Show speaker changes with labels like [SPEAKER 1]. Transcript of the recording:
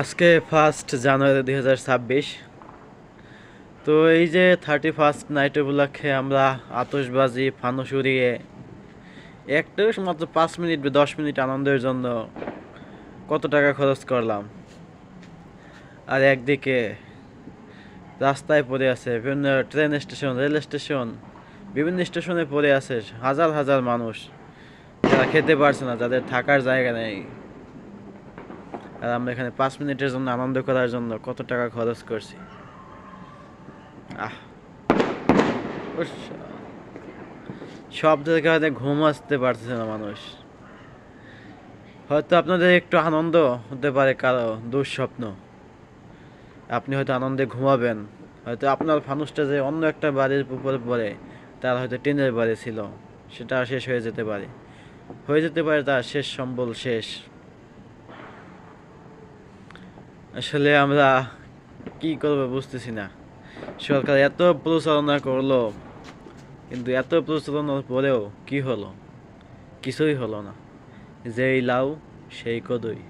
[SPEAKER 1] আজকে 1 জানুয়ারি 2026। তো এই যে 31 নাইট উপলক্ষে আমরা আতশবাজি ফানুস উড়িয়ে একটা মাত্র 5 মিনিট বা 10 মিনিট আনন্দের জন্য কত টাকা খরচ করলাম। আর একদিকে রাস্তায় পড়ে আছে বিভিন্ন ট্রেন স্টেশন, রেল স্টেশন, বিভিন্ন স্টেশনে পড়ে আছে হাজার হাজার মানুষ, যারা খেতে পারছে না, যাদের থাকার জায়গা নেই। আর আমরা এখানে 5 মিনিটের জন্য আনন্দ করার জন্য কত টাকা খরচ করছি। আহ উস, শব্দের কারণে ঘুম আসতে পারতেছে না মানুষ। হয়তো আপনাদের একটু আনন্দ হতে পারে কারো দুঃস্বপ্ন, আপনি হয়তো আনন্দে ঘুমাবেন। হয়তো আপনার ফানুসটা যে অন্য একটা বাড়ির উপরে পড়ে, তার হয়তো টিনের বাড়ি ছিল, সেটা শেষ হয়ে যেতে পারে, তার শেষ সম্বল শেষ। আসলে আমরা কি করবো বুঝতেছি না। সরকার এত প্রচারণা করলো, কিন্তু এত প্রচারণার পরেও কি হলো? কিছুই হলো না। যেই লাউ সেই কদই।